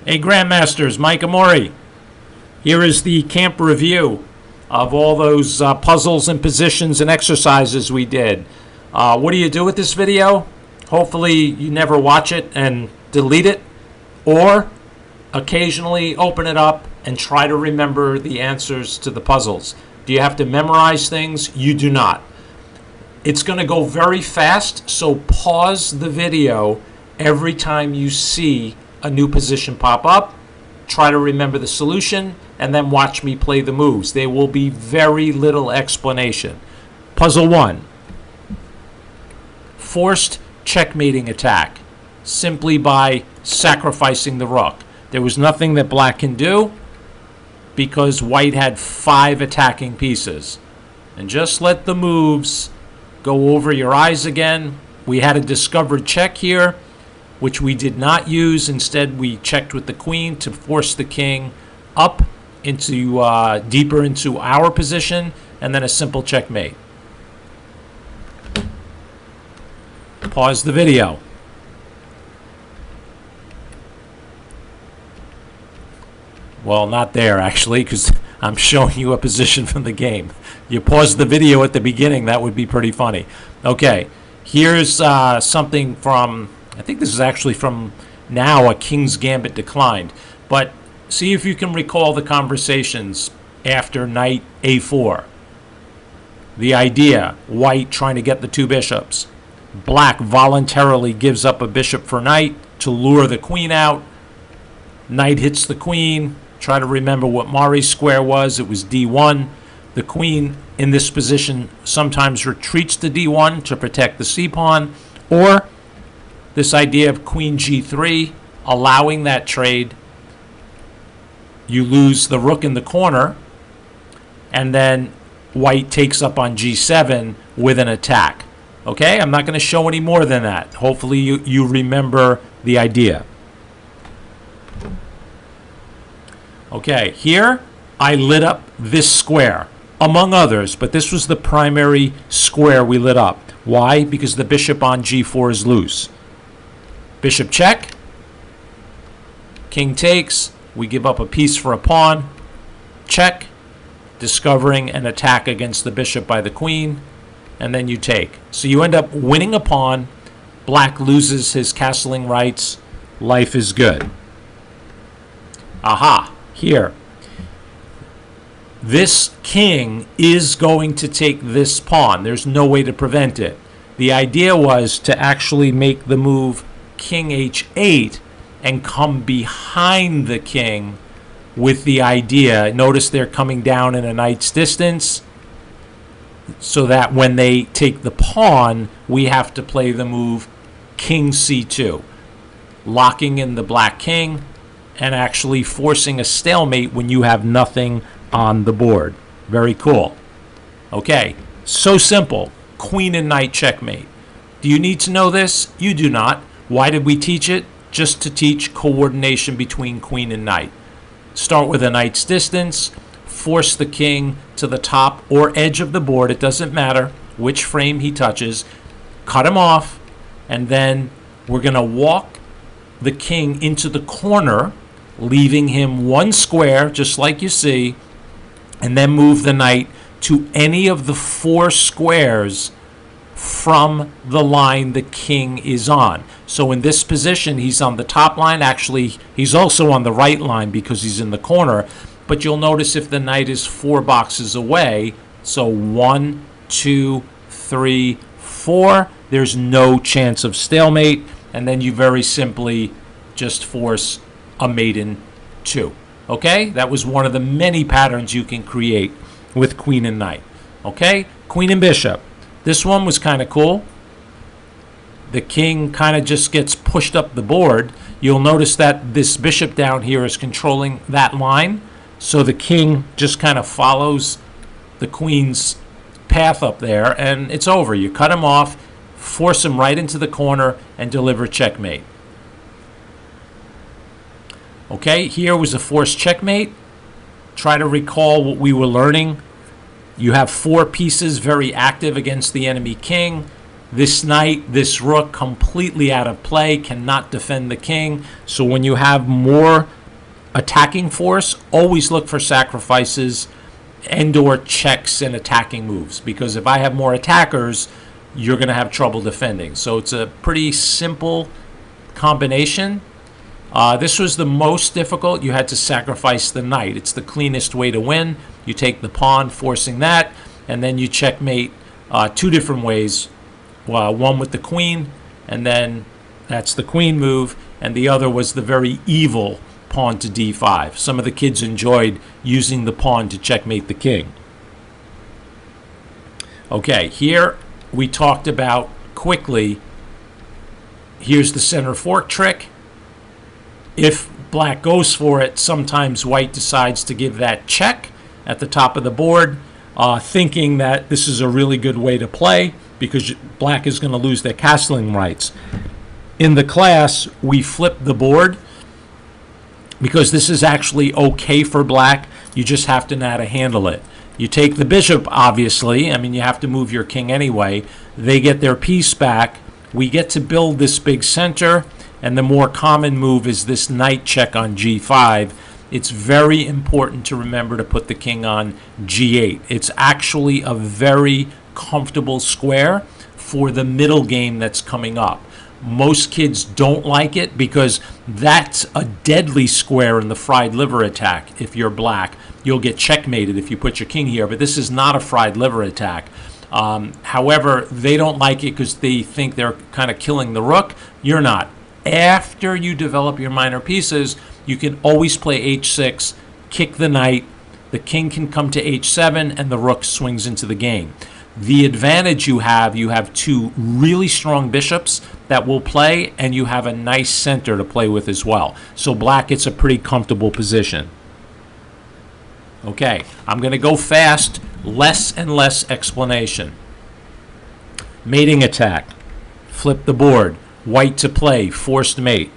Hey Grandmasters, Mike Amori. Here is the camp review of all those puzzles and positions and exercises we did. What do you do with this video? Hopefully you never watch it and delete it, or occasionally open it up and try to remember the answers to the puzzles. Do you have to memorize things? You do not. It's going to go very fast, so pause the video every time you see a new position pop up. Try to remember the solution and then watch me play the moves. There will be very little explanation. Puzzle 1. Forced checkmating attack, simply by sacrificing the rook. There was nothing that black can do because white had 5 attacking pieces. And just let the moves go over your eyes again. We had a discovered check here, which we did not use. Instead, we checked with the queen to force the king up into deeper into our position, and then a simple checkmate. Pause the video. Well, not there actually, because I'm showing you a position from the game. You pause the video at the beginning, that would be pretty funny. Okay, here's something from, I think this is actually from now, a King's Gambit declined. But see if you can recall the conversations after knight a4. The idea, white trying to get the 2 bishops. Black voluntarily gives up a bishop for knight to lure the queen out. Knight hits the queen. Try to remember what Mari's square was. It was d1. The queen in this position sometimes retreats to d1 to protect the c-pawn, or this idea of queen g3, allowing that trade. You lose the rook in the corner, and then white takes up on g7 with an attack. Okay, I'm not going to show any more than that. Hopefully you remember the idea. Okay, here I lit up this square, among others, but this was the primary square we lit up. Why? Because the bishop on g4 is loose. Bishop check, king takes, we give up a piece for a pawn, check, discovering an attack against the bishop by the queen, and then you take. So you end up winning a pawn, black loses his castling rights, life is good. Aha, here. This king is going to take this pawn. There's no way to prevent it. The idea was to actually make the move king h8 and come behind the king with the idea. Notice they're coming down in a knight's distance, so that when they take the pawn, we have to play the move king c2, locking in the black king and actually forcing a stalemate when you have nothing on the board. Very cool. Okay, so simple. Queen and knight checkmate. Do you need to know this? You do not. Why did we teach it? Just to teach coordination between queen and knight. Start with a knight's distance, force the king to the top or edge of the board. It doesn't matter which frame he touches. Cut him off, and then we're going to walk the king into the corner, leaving him 1 square, just like you see, and then move the knight to any of the 4 squares from the line the king is on. So in this position, he's on the top line. Actually, he's also on the right line because he's in the corner. But you'll notice if the knight is 4 boxes away, so 1, 2, 3, 4, there's no chance of stalemate. And then you very simply just force a mate in 2. Okay? That was one of the many patterns you can create with queen and knight. Okay? Queen and bishop. This one was kind of cool. The king kind of just gets pushed up the board. You'll notice that this bishop down here is controlling that line. So the king just kind of follows the queen's path up there, and it's over. You cut him off, force him right into the corner, and deliver checkmate. Okay, here was a forced checkmate. Try to recall what we were learning. You have 4 pieces very active against the enemy king. This knight, this rook, completely out of play, cannot defend the king. So when you have more attacking force, always look for sacrifices and or checks and attacking moves, because if I have more attackers, you're going to have trouble defending. So it's a pretty simple combination. This was the most difficult. You had to sacrifice the knight. It's the cleanest way to win. You take the pawn, forcing that, and then you checkmate two different ways. One with the queen, and then that's the queen move, and the other was the very evil pawn to d5. Some of the kids enjoyed using the pawn to checkmate the king. Okay, here we talked about quickly, here's the center fork trick. If black goes for it, sometimes white decides to give that check at the top of the board, thinking that this is a really good way to play because black is going to lose their castling rights. In the class, we flip the board because this is actually okay for black. You just have to know how to handle it. You take the bishop, obviously. I mean, you have to move your king anyway. They get their piece back. We get to build this big center, and the more common move is this knight check on g5. It's very important to remember to put the king on g8. It's actually a very comfortable square for the middle game that's coming up. Most kids don't like it because that's a deadly square in the fried liver attack. If you're black, you'll get checkmated if you put your king here, but this is not a fried liver attack. However, they don't like it because they think they're kind of killing the rook. You're not. After you develop your minor pieces, you can always play h6, kick the knight, the king can come to h7, and the rook swings into the game. The advantage you have two really strong bishops that will play, and you have a nice center to play with as well. So black gets a pretty comfortable position. Okay, I'm going to go fast, less and less explanation. Mating attack. Flip the board. White to play, forced mate.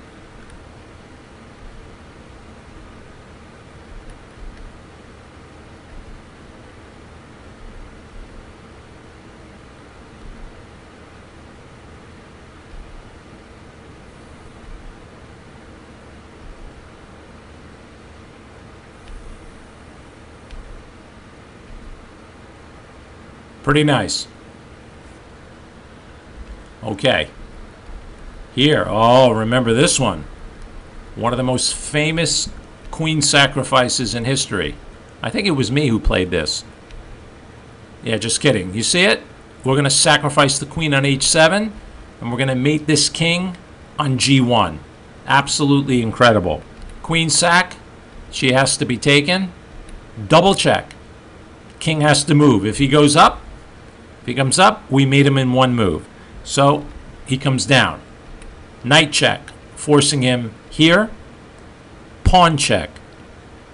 Pretty nice. Okay. Here, oh, remember this one. One of the most famous queen sacrifices in history. I think it was me who played this. Yeah, just kidding. You see it? We're going to sacrifice the queen on h7, and we're going to mate this king on g1. Absolutely incredible. Queen sack. She has to be taken. Double check. King has to move. If he goes up, if he comes up, we mate him in one move. So he comes down. Knight check, forcing him here. Pawn check.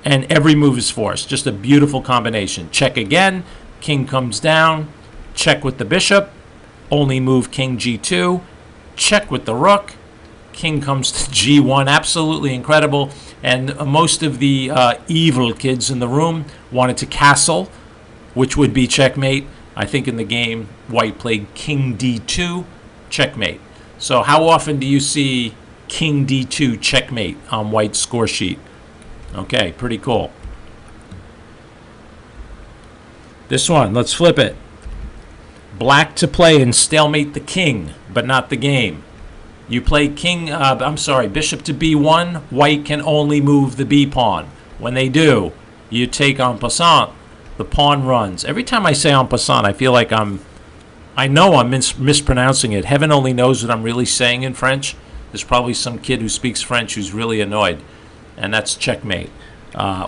And every move is forced. Just a beautiful combination. Check again. King comes down. Check with the bishop. Only move king g2. Check with the rook. King comes to g1. Absolutely incredible. And most of the evil kids in the room wanted to castle, which would be checkmate. I think in the game, white played king d2, checkmate. So how often do you see king d2 checkmate on white's score sheet? Okay, pretty cool. This one, let's flip it. Black to play and stalemate the king, but not the game. You play bishop to b1, white can only move the b pawn. When they do, you take en passant. The pawn runs. Every time I say en passant, I feel like I know I'm mispronouncing it. Heaven only knows what I'm really saying in French. There's probably some kid who speaks French who's really annoyed. And that's checkmate.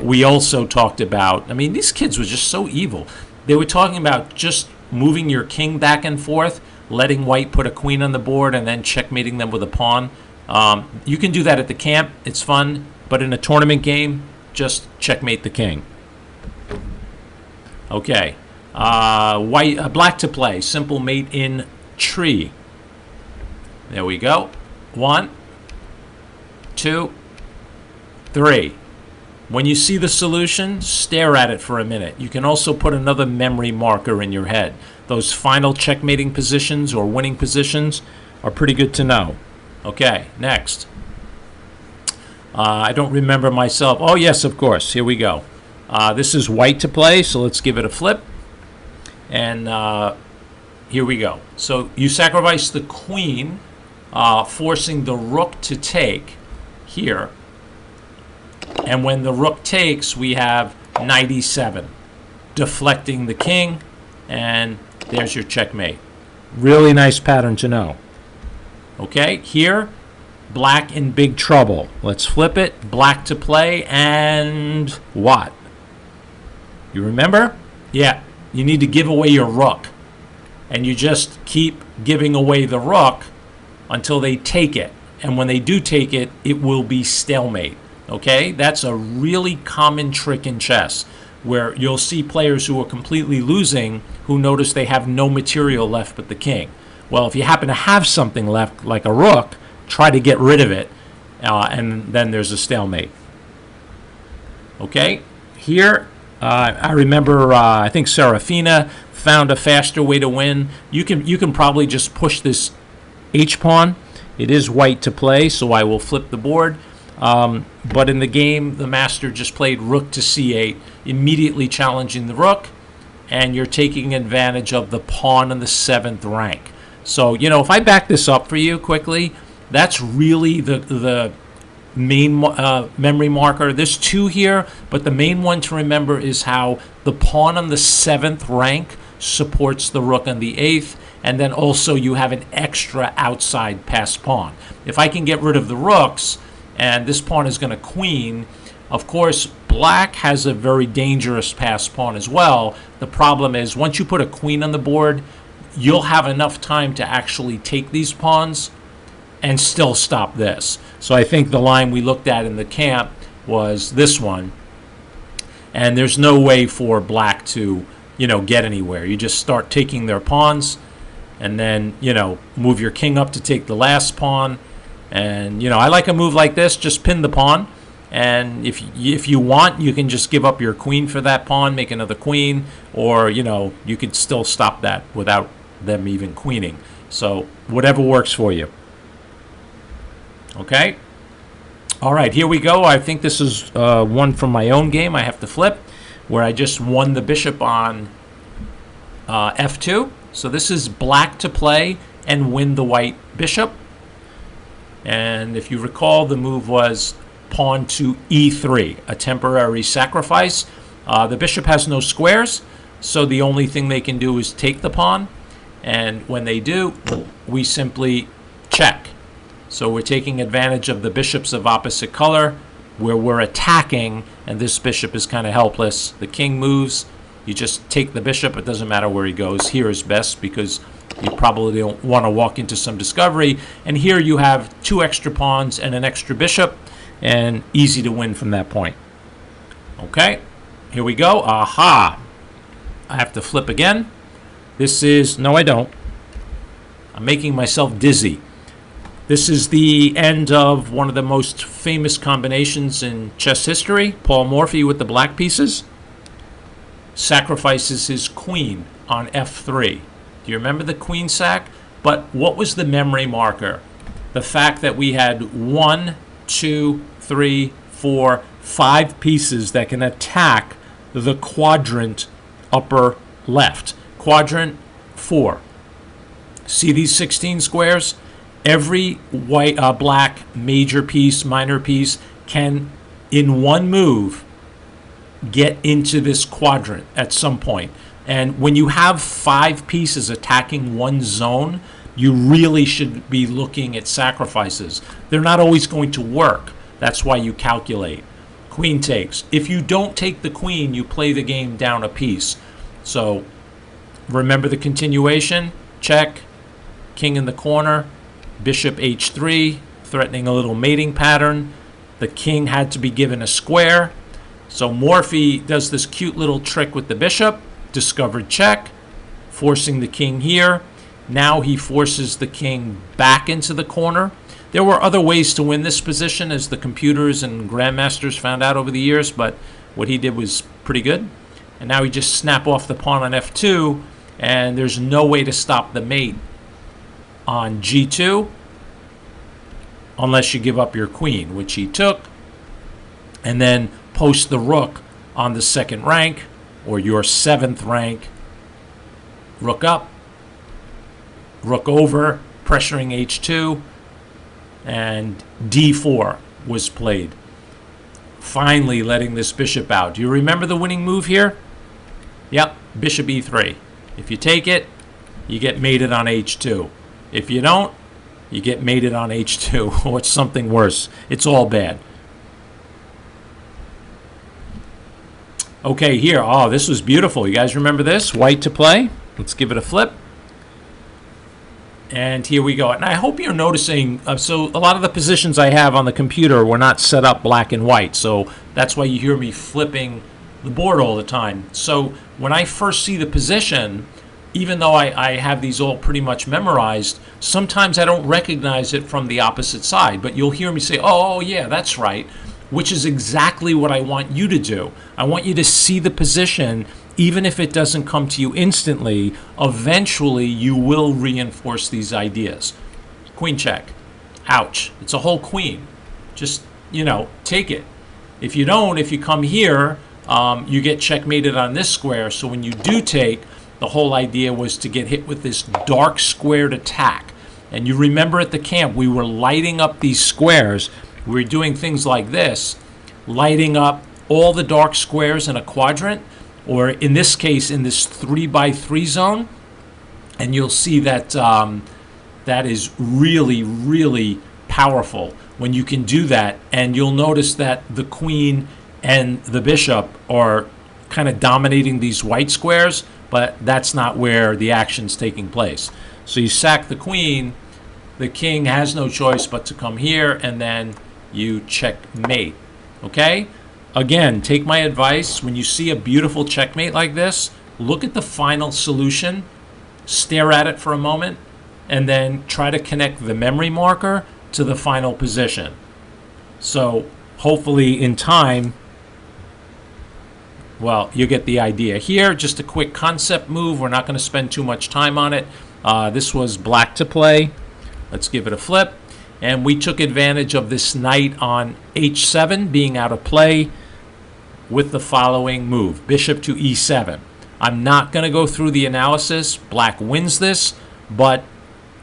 We also talked about, I mean, these kids were just so evil. They were talking about just moving your king back and forth, letting white put a queen on the board, and then checkmating them with a pawn. You can do that at the camp. It's fun. But in a tournament game, just checkmate the king. Okay, black to play. Simple mate in tree. There we go. 1, 2, 3. When you see the solution, stare at it for a minute. You can also put another memory marker in your head. Those final checkmating positions or winning positions are pretty good to know. Okay, next. I don't remember myself. Oh, yes, of course. Here we go. This is white to play, so let's give it a flip. And here we go. So you sacrifice the queen, forcing the rook to take here. And when the rook takes, we have knight e7, deflecting the king, and there's your checkmate. Really nice pattern to know. Okay, here, black in big trouble. Let's flip it. Black to play, and what? You remember? Yeah, you need to give away your rook. And you just keep giving away the rook until they take it. And when they do take it, it will be stalemate. Okay, that's a really common trick in chess, where you'll see players who are completely losing who notice they have no material left but the king. Well, if you happen to have something left, like a rook, try to get rid of it, and then there's a stalemate. Okay, here, I remember, I think Serafina found a faster way to win. You can probably just push this h-pawn. It is white to play, so I will flip the board. But in the game, the master just played rook to c8, immediately challenging the rook, and you're taking advantage of the pawn in the 7th rank. So, you know, if I back this up for you quickly, that's really the main memory marker. There's two here, but the main one to remember is how the pawn on the 7th rank supports the rook on the 8th, and then also you have an extra outside passed pawn. If I can get rid of the rooks, and this pawn is going to queen, of course, black has a very dangerous passed pawn as well. The problem is, once you put a queen on the board, you'll have enough time to actually take these pawns and still stop this. So I think the line we looked at in the camp was this one. And there's no way for black to, you know, get anywhere. You just start taking their pawns, and then, you know, move your king up to take the last pawn. And, you know, I like a move like this. Just pin the pawn. And if you want, you can just give up your queen for that pawn, make another queen. Or, you know, you could still stop that without them even queening. So whatever works for you. Okay. All right, here we go. I think this is one from my own game. I have to flip, where I just won the bishop on f2. So this is black to play and win the white bishop. And if you recall, the move was pawn to e3, a temporary sacrifice. The bishop has no squares, so the only thing they can do is take the pawn. And when they do, we simply check. So we're taking advantage of the bishops of opposite color, where we're attacking, and this bishop is kind of helpless. The king moves. You just take the bishop. It doesn't matter where he goes. Here is best because you probably don't want to walk into some discovery. And here you have two extra pawns and an extra bishop, and easy to win from that point. Okay, here we go. Aha! I have to flip again. This is, no I don't. I'm making myself dizzy. This is the end of one of the most famous combinations in chess history. Paul Morphy with the black pieces sacrifices his queen on f3. Do you remember the queen sack? But what was the memory marker? The fact that we had 1, 2, 3, 4, 5 pieces that can attack the quadrant upper left. Quadrant 4. See these 16 squares? Every white, black major piece, minor piece can, in one move, get into this quadrant at some point. And when you have 5 pieces attacking one zone, you really should be looking at sacrifices. They're not always going to work. That's why you calculate. Queen takes. If you don't take the queen, you play the game down a piece. So remember the continuation. Check. King in the corner. Bishop h3, threatening a little mating pattern. The king had to be given a square. So Morphy does this cute little trick with the bishop. Discovered check, forcing the king here. Now he forces the king back into the corner. There were other ways to win this position, as the computers and grandmasters found out over the years, but what he did was pretty good. And now he just snap off the pawn on f2, and there's no way to stop the mate on g2 unless you give up your queen, which he took, and then post the rook on the second rank, or your 7th rank. Rook up, rook over, pressuring h2, and d4 was played, finally letting this bishop out. Do you remember the winning move here? Yep, bishop e3. If you take it, you get mated on h2. If you don't, you get mated on h2, or it's something worse. It's all bad. Okay, here. Oh, this was beautiful. You guys remember this? White to play. Let's give it a flip. And here we go. And I hope you're noticing, so a lot of the positions I have on the computer were not set up black and white. So that's why you hear me flipping the board all the time. So when I first see the position, even though I have these all pretty much memorized, sometimes I don't recognize it from the opposite side. But you'll hear me say, oh, yeah, that's right, which is exactly what I want you to do. I want you to see the position. Even if it doesn't come to you instantly, eventually you will reinforce these ideas. Queen check. Ouch. It's a whole queen. Just, you know, take it. If you don't, if you come here, you get checkmated on this square. So when you do take, the whole idea was to get hit with this dark squared attack. And you remember at the camp, we were lighting up these squares. We were doing things like this, lighting up all the dark squares in a quadrant, or in this case, in this 3x3 zone. And you'll see that that is really, really powerful when you can do that. And you'll notice that the queen and the bishop are kind of dominating these white squares, but that's not where the action's taking place. So you sack the queen, the king has no choice but to come here, and then you checkmate. Okay? Again, take my advice. When you see a beautiful checkmate like this, look at the final solution, stare at it for a moment, and then try to connect the memory marker to the final position. So hopefully in time, well, you get the idea. Here, just a quick concept move. We're not going to spend too much time on it. This was black to play. Let's give it a flip. And we took advantage of this knight on h7 being out of play with the following move, bishop to e7. I'm not going to go through the analysis. Black wins this, but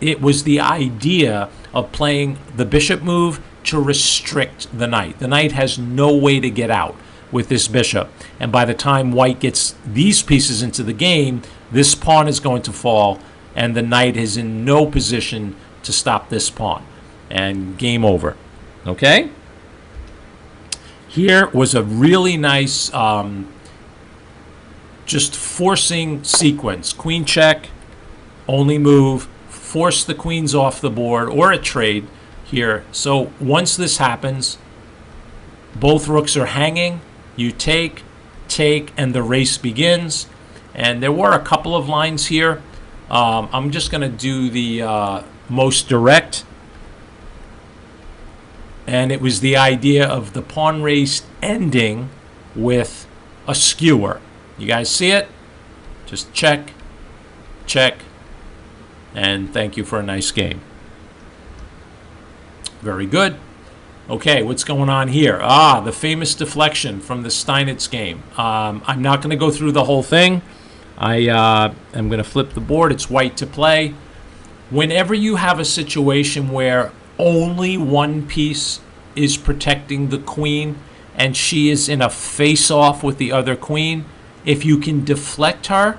it was the idea of playing the bishop move to restrict the knight. The knight has no way to get out with this bishop. And by the time white gets these pieces into the game, this pawn is going to fall, and the knight is in no position to stop this pawn. And game over. Okay? Here was a really nice just forcing sequence. Queen check, only move, force the queens off the board, or a trade here. So once this happens, both rooks are hanging. You take, and the race begins. And there were a couple of lines here. I'm just going to do the most direct. And it was the idea of the pawn race ending with a skewer. You guys see it? Just check, check, and thank you for a nice game. Very good. Okay, what's going on here? The famous deflection from the Steinitz game. I'm not going to go through the whole thing. I'm going to flip the board. It's white to play. Whenever you have a situation where only one piece is protecting the queen and she is in a face-off with the other queen, if you can deflect her,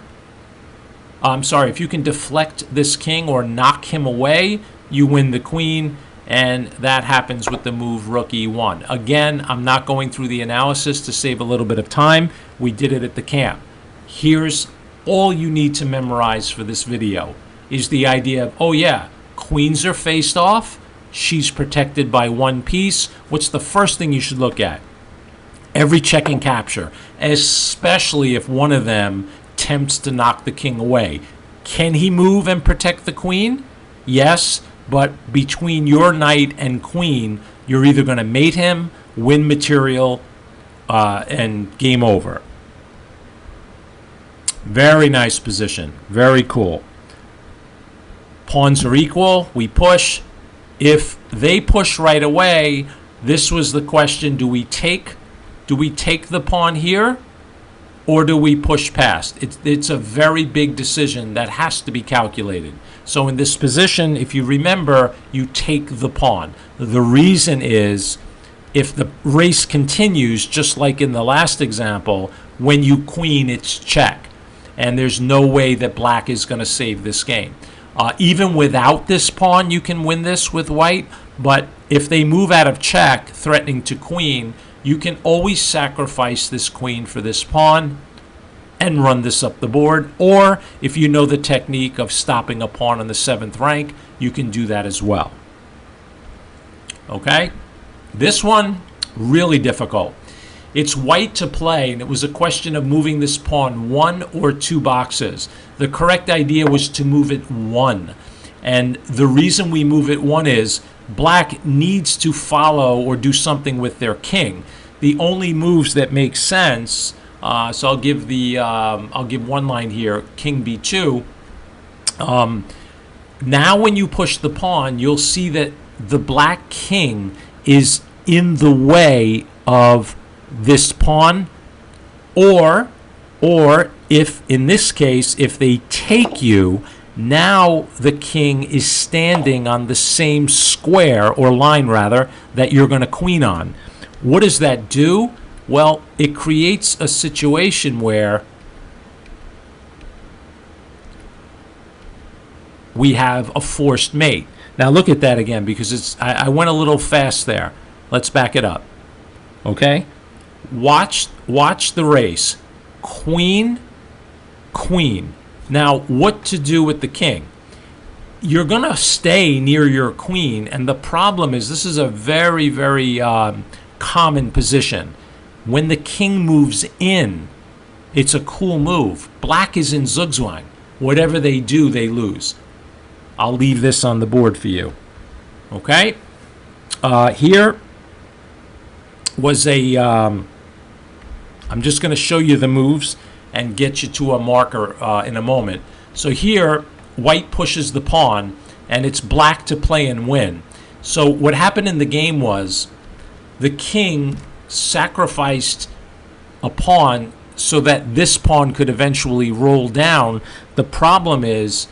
if you can deflect this king or knock him away, you win the queen, and that happens with the move rook e1. Again, I'm not going through the analysis to save a little bit of time. We did it at the camp. Here's all you need to memorize for this video is the idea of, oh yeah, queens are faced off, she's protected by one piece. What's the first thing you should look at? Every check and capture, especially if one of them tempts to knock the king away. Can he move and protect the queen? Yes, but between your knight and queen, you're either going to mate him, win material, and game over. Very nice position. Very cool. Pawns are equal. We push. If they push right away, this was the question: do we take the pawn here, or do we push past? It's a very big decision that has to be calculated. So in this position, if you remember, you take the pawn. The reason is, if the race continues, just like in the last example, when you queen, it's check. And there's no way that black is going to save this game. Even without this pawn, you can win this with white. But if they move out of check, threatening to queen, you can always sacrifice this queen for this pawn and run this up the board. Or if you know the technique of stopping a pawn on the 7th rank, you can do that as well. Okay? This one, really difficult. It's white to play, and it was a question of moving this pawn 1 or 2 boxes. The correct idea was to move it 1. And the reason we move it 1 is black needs to follow or do something with their king. The only moves that make sense, so I'll give one line here, king b2. Now when you push the pawn, you'll see that the black king is in the way of this pawn, or if in this case, if they take you, now the king is standing on the same square, or line rather, that you're going to queen on. What does that do? Well, it creates a situation where we have a forced mate. Now look at that again, because I went a little fast there. Let's back it up. Okay? Watch the race. Queen, queen. Now, what to do with the king? You're going to stay near your queen, and the problem is this is a very, very common position. When the king moves in, it's a cool move. Black is in zugzwang. Whatever they do, they lose. I'll leave this on the board for you. Okay? Here was a... I'm just going to show you the moves and get you to a marker in a moment. So here, white pushes the pawn, and it's black to play and win. So what happened in the game was the king sacrificed a pawn so that this pawn could eventually roll down. The problem is,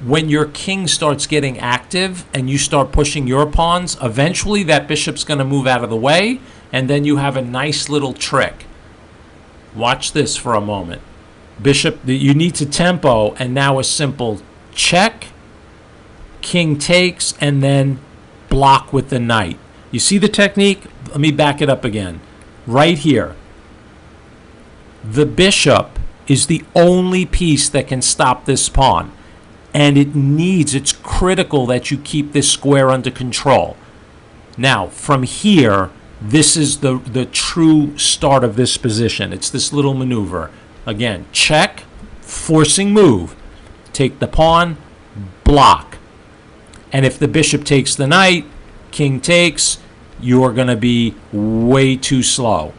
when your king starts getting active and you start pushing your pawns, eventually that bishop's going to move out of the way, and then you have a nice little trick. Watch this for a moment. Bishop, you need to tempo, and now a simple check, king takes, and then block with the knight. You see the technique? Let me back it up again. Right here. The bishop is the only piece that can stop this pawn. And it's critical that you keep this square under control. Now, from here, this is the true start of this position. It's this little maneuver. Again, check, forcing move. Take the pawn, block. And if the bishop takes the knight, king takes, you're going to be way too slow.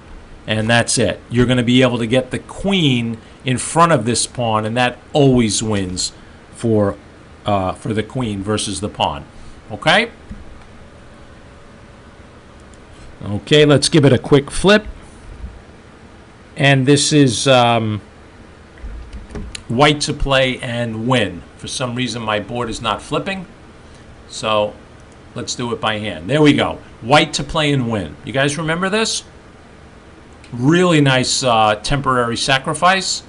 And that's it. You're going to be able to get the queen in front of this pawn, and that always wins for the queen versus the pawn. Okay? Okay, let's give it a quick flip. And this is white to play and win. For some reason, my board is not flipping. So let's do it by hand. There we go. White to play and win. You guys remember this? Really nice temporary sacrifice.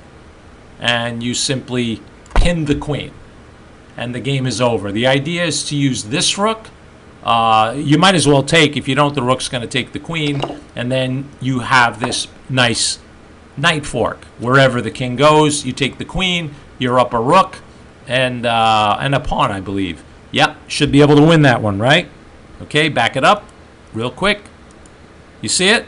And you simply pin the queen. And the game is over. The idea is to use this rook. You might as well take, if you don't, the rook's going to take the queen. And then you have this nice knight fork. Wherever the king goes, you take the queen, you're up a rook, and a pawn, I believe. Yep, should be able to win that one, right? Okay, back it up real quick. You see it?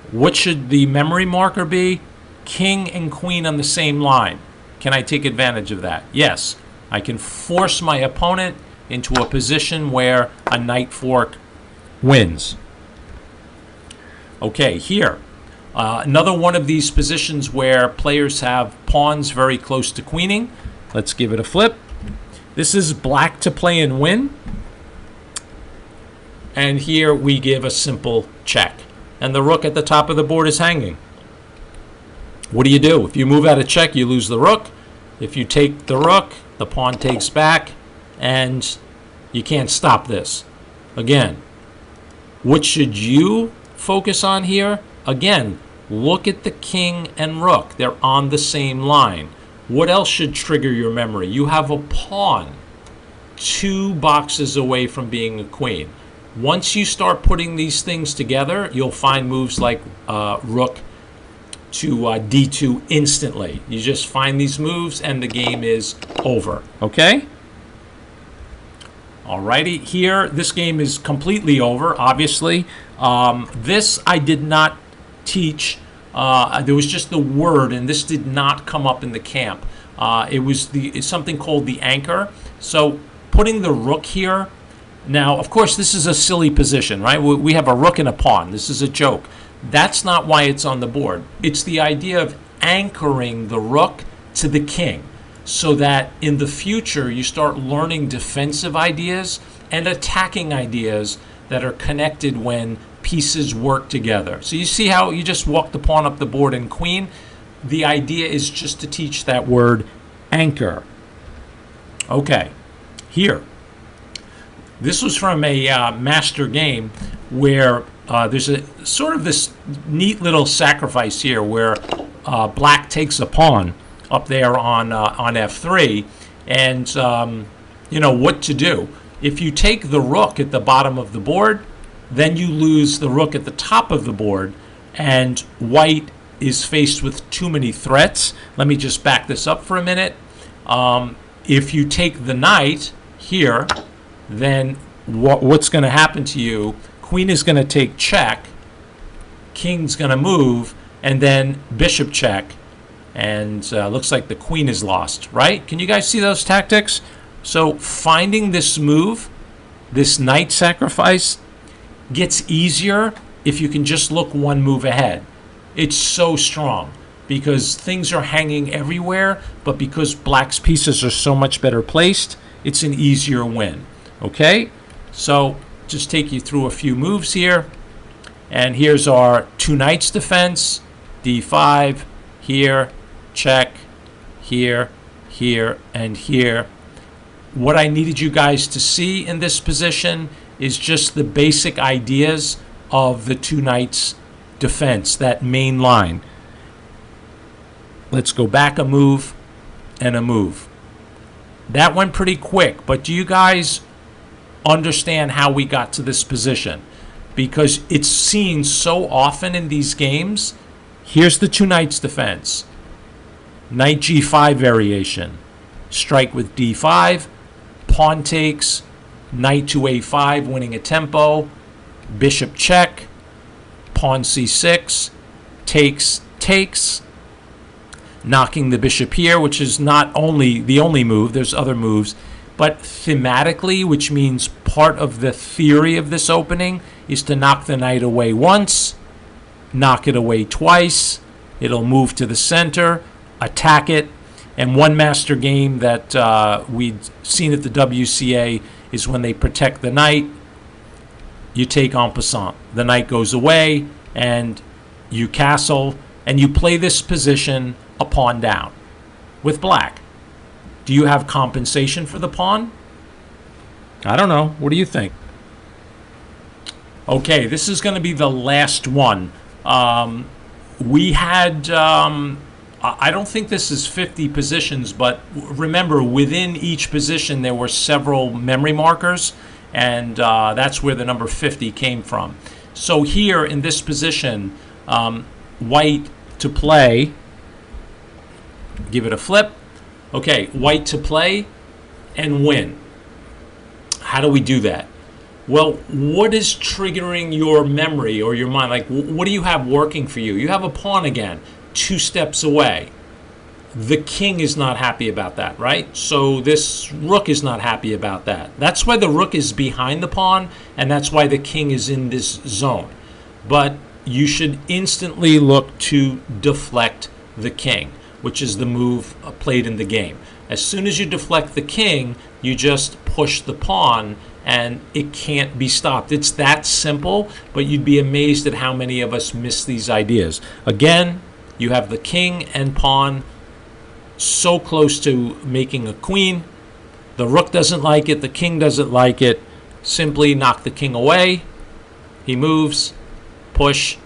What should the memory marker be? King and queen on the same line. Can I take advantage of that? Yes. I can force my opponent into a position where a knight fork wins. Okay, here. Another one of these positions where players have pawns very close to queening. Let's give it a flip. This is black to play and win. And here we give a simple check. And the rook at the top of the board is hanging. What do you do? If you move out of check, you lose the rook. If you take the rook, the pawn takes back, and you can't stop this. Again, what should you focus on here? Again, look at the king and rook. They're on the same line. What else should trigger your memory? You have a pawn 2 boxes away from being a queen. Once you start putting these things together, you'll find moves like rook to d2 instantly. You just find these moves and the game is over. Okay? Alrighty, here, this game is completely over, obviously. This I did not teach. There was just the word, and this did not come up in the camp. It was something called the anchor. So putting the rook here. Now, of course, this is a silly position, right? We have a rook and a pawn. This is a joke. That's not why it's on the board. It's the idea of anchoring the rook to the king so that in the future you start learning defensive ideas and attacking ideas that are connected when pieces work together. So you see how you just walk the pawn up the board and queen? The idea is just to teach that word anchor. Okay, here. This was from a master game where there's a sort of this neat little sacrifice here where black takes a pawn up there on f3, and you know what to do. If you take the rook at the bottom of the board, then you lose the rook at the top of the board, and white is faced with too many threats. Let me just back this up for a minute. If you take the knight here, then what's going to happen to you? Queen is going to take check, king's going to move, and then bishop check, and looks like the queen is lost, right? Can you guys see those tactics? So finding this move, this knight sacrifice, gets easier if you can just look one move ahead. It's so strong because things are hanging everywhere, but because black's pieces are so much better placed, it's an easier win. Okay, so just take you through a few moves here, and here's our 2 knights defense. d5 here, check here, here, and here. What I needed you guys to see in this position is just the basic ideas of the 2 knights defense, that main line. Let's go back a move and a move. That went pretty quick, but do you guys understand how we got to this position? Because it's seen so often in these games. Here's the 2 knights defense. Knight g5 variation. Strike with d5. Pawn takes. Knight to a5, winning a tempo. Bishop check. Pawn c6. Takes, takes. Knocking the bishop here, which is not only the only move, there's other moves, but thematically, which means part of the theory of this opening is to knock the knight away once, knock it away twice, it'll move to the center, attack it, and one master game that we'd seen at the WCA is when they protect the knight, you take en passant. The knight goes away, and you castle, and you play this position a pawn down with black. Do you have compensation for the pawn? I don't know. What do you think? Okay, this is going to be the last one. We had, I don't think this is 50 positions, but remember, within each position there were several memory markers, and that's where the number 50 came from. So here in this position, white to play, give it a flip. Okay, white to play and win. How do we do that? Well, what is triggering your memory or your mind? Like, what do you have working for you? You have a pawn again, 2 steps away. the king is not happy about that, right? So this rook is not happy about that. That's why the rook is behind the pawn, and that's why the king is in this zone. But you should instantly look to deflect the king, which is the move played in the game. As soon as you deflect the king, you just push the pawn, and it can't be stopped. It's that simple, but you'd be amazed at how many of us miss these ideas. Again, you have the king and pawn so close to making a queen. The rook doesn't like it. The king doesn't like it. Simply knock the king away. He moves, push,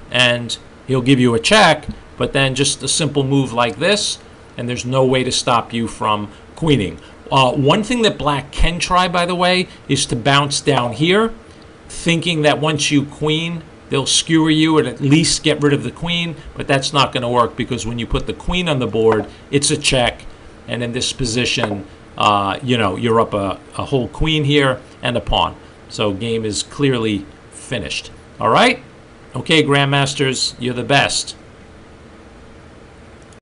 and he'll give you a check, but then just a simple move like this, and there's no way to stop you from queening. One thing that black can try, by the way, is to bounce down here, thinking that once you queen, they'll skewer you and at least get rid of the queen, but that's not going to work, because when you put the queen on the board, it's a check, and in this position, you're up a whole queen here and a pawn. So game is clearly finished. All right? Okay, Grandmasters, you're the best.